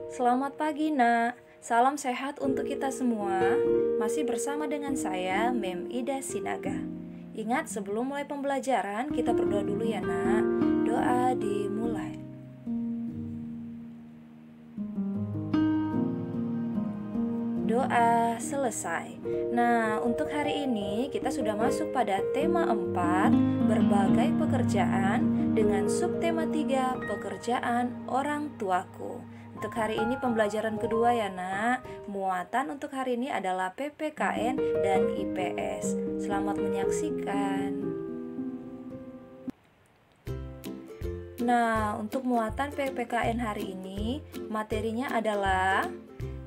Selamat pagi, Nak. Salam sehat untuk kita semua. Masih bersama dengan saya, Mem Ida Sinaga. Ingat, sebelum mulai pembelajaran, kita berdoa dulu ya, Nak. Doa dimulai. Doa selesai. Nah, untuk hari ini kita sudah masuk pada tema 4, berbagai pekerjaan, dengan subtema 3, pekerjaan orang tuaku. Untuk hari ini pembelajaran kedua ya, Nak. Muatan untuk hari ini adalah PPKN dan IPS. Selamat menyaksikan. Nah, untuk muatan PPKN hari ini, materinya adalah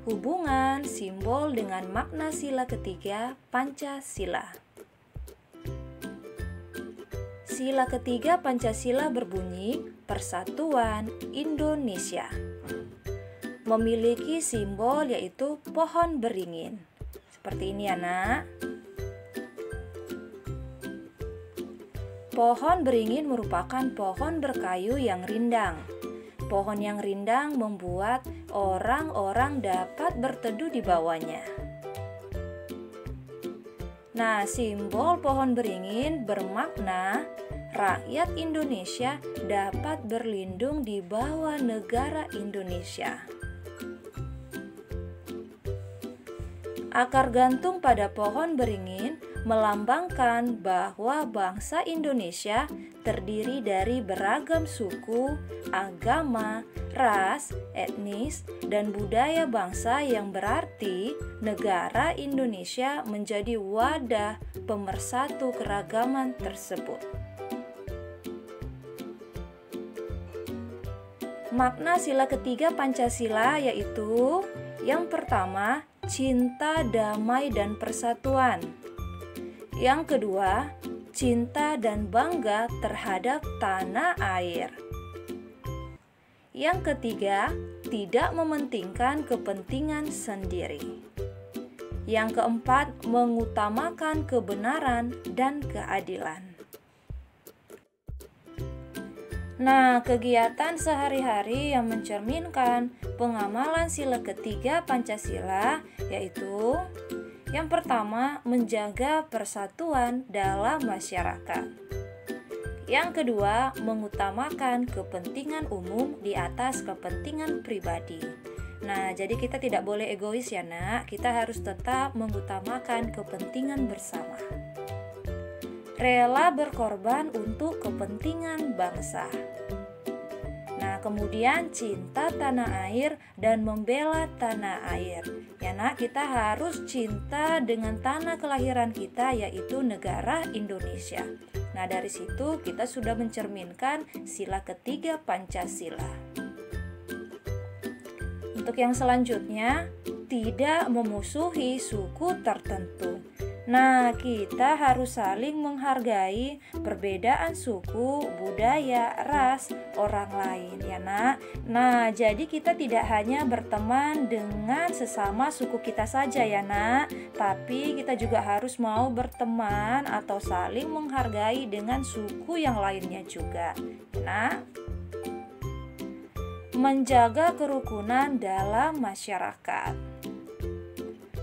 hubungan simbol dengan makna sila ketiga Pancasila. Sila ketiga Pancasila berbunyi Persatuan Indonesia. Memiliki simbol yaitu pohon beringin. Seperti ini ya, Nak. Pohon beringin merupakan pohon berkayu yang rindang. Pohon yang rindang membuat orang-orang dapat berteduh di bawahnya. Nah, simbol pohon beringin bermakna rakyat Indonesia dapat berlindung di bawah negara Indonesia. Akar gantung pada pohon beringin melambangkan bahwa bangsa Indonesia terdiri dari beragam suku, agama, ras, etnis, dan budaya bangsa, yang berarti negara Indonesia menjadi wadah pemersatu keragaman tersebut. Makna sila ketiga Pancasila yaitu yang pertama, cinta, damai, dan persatuan. Yang kedua, cinta dan bangga terhadap tanah air. Yang ketiga, tidak mementingkan kepentingan sendiri. Yang keempat, mengutamakan kebenaran dan keadilan. Nah, kegiatan sehari-hari yang mencerminkan pengamalan sila ketiga Pancasila yaitu yang pertama, menjaga persatuan dalam masyarakat. Yang kedua, mengutamakan kepentingan umum di atas kepentingan pribadi. Nah, jadi kita tidak boleh egois ya, Nak. Kita harus tetap mengutamakan kepentingan bersama. Rela berkorban untuk kepentingan bangsa. Nah, kemudian cinta tanah air dan membela tanah air. Ya, Nak, kita harus cinta dengan tanah kelahiran kita, yaitu negara Indonesia. Nah, dari situ kita sudah mencerminkan sila ketiga Pancasila. Untuk yang selanjutnya, tidak memusuhi suku tertentu. Nah, kita harus saling menghargai perbedaan suku, budaya, ras orang lain ya, Nak. Nah, jadi kita tidak hanya berteman dengan sesama suku kita saja ya, Nak, tapi kita juga harus mau berteman atau saling menghargai dengan suku yang lainnya juga. Nah, menjaga kerukunan dalam masyarakat.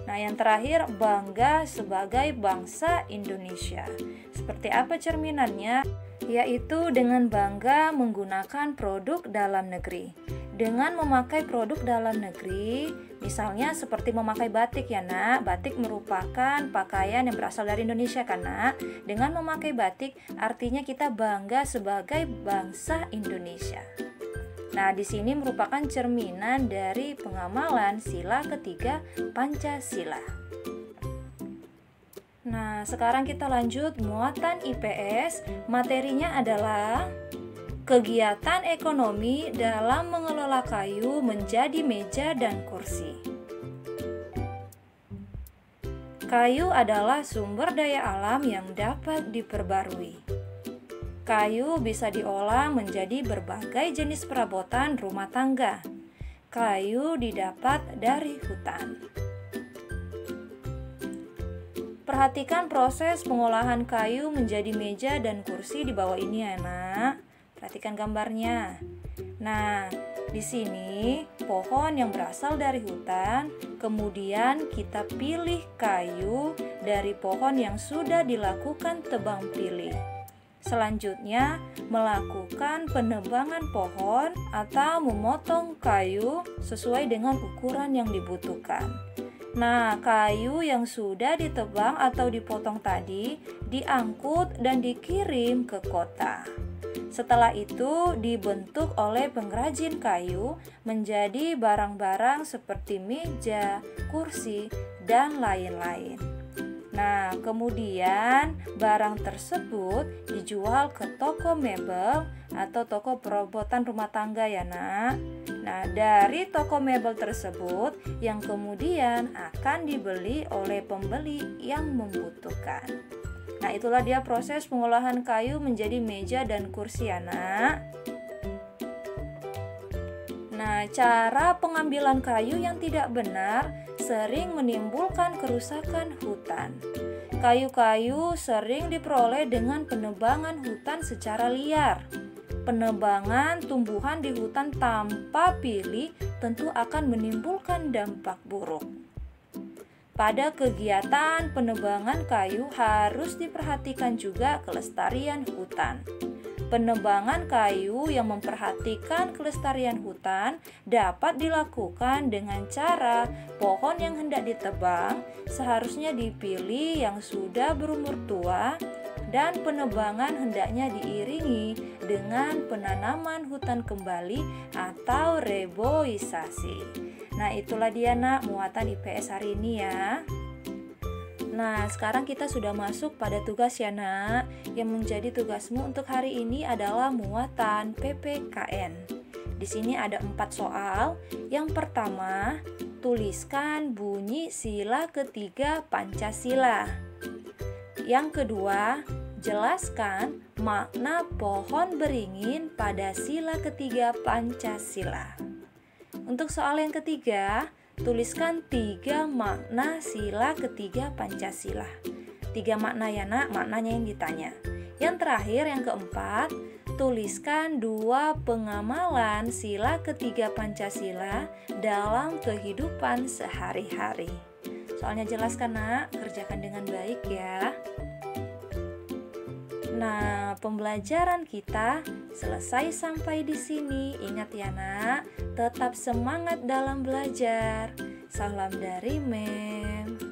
Nah, yang terakhir, bangga sebagai bangsa Indonesia. Seperti apa cerminannya? Yaitu dengan bangga menggunakan produk dalam negeri. Dengan memakai produk dalam negeri, misalnya seperti memakai batik ya, Nak. Batik merupakan pakaian yang berasal dari Indonesia kan, Nak. Dengan memakai batik, artinya kita bangga sebagai bangsa Indonesia. Nah, di sini merupakan cerminan dari pengamalan sila ketiga Pancasila. Nah, sekarang kita lanjut muatan IPS. Materinya adalah kegiatan ekonomi dalam mengelola kayu menjadi meja dan kursi. Kayu adalah sumber daya alam yang dapat diperbarui. Kayu bisa diolah menjadi berbagai jenis perabotan rumah tangga. Kayu didapat dari hutan. Perhatikan proses pengolahan kayu menjadi meja dan kursi di bawah ini ya, Nak. Perhatikan gambarnya. Nah, di sini pohon yang berasal dari hutan, kemudian kita pilih kayu dari pohon yang sudah dilakukan tebang pilih. Selanjutnya, melakukan penebangan pohon atau memotong kayu sesuai dengan ukuran yang dibutuhkan. Nah, kayu yang sudah ditebang atau dipotong tadi diangkut dan dikirim ke kota. Setelah itu dibentuk oleh pengrajin kayu menjadi barang-barang seperti meja, kursi, dan lain-lain. Nah, kemudian barang tersebut dijual ke toko mebel atau toko perabotan rumah tangga ya nak. Nah, dari toko mebel tersebut yang kemudian akan dibeli oleh pembeli yang membutuhkan. Nah, itulah dia proses pengolahan kayu menjadi meja dan kursi ya nak. Nah, cara pengambilan kayu yang tidak benar sering menimbulkan kerusakan hutan. Kayu-kayu sering diperoleh dengan penebangan hutan secara liar. Penebangan tumbuhan di hutan tanpa pilih tentu akan menimbulkan dampak buruk. Pada kegiatan penebangan kayu harus diperhatikan juga kelestarian hutan. Penebangan kayu yang memperhatikan kelestarian hutan dapat dilakukan dengan cara pohon yang hendak ditebang seharusnya dipilih yang sudah berumur tua dan penebangan hendaknya diiringi dengan penanaman hutan kembali atau reboisasi. Nah, itulah dia nak muatan IPS hari ini ya. Nah, sekarang kita sudah masuk pada tugas ya nak. Yang menjadi tugasmu untuk hari ini adalah muatan PPKN. Di sini ada 4 soal. Yang pertama, tuliskan bunyi sila ketiga Pancasila. Yang kedua, jelaskan makna pohon beringin pada sila ketiga Pancasila. Untuk soal yang ketiga, tuliskan 3 makna sila ketiga Pancasila. 3 makna ya nak, maknanya yang ditanya. Yang terakhir, yang keempat, tuliskan 2 pengamalan sila ketiga Pancasila dalam kehidupan sehari-hari. Soalnya jelaskan nak, kerjakan dengan baik ya. Nah, pembelajaran kita selesai sampai di sini. Ingat ya nak, tetap semangat dalam belajar. Salam dari Mem.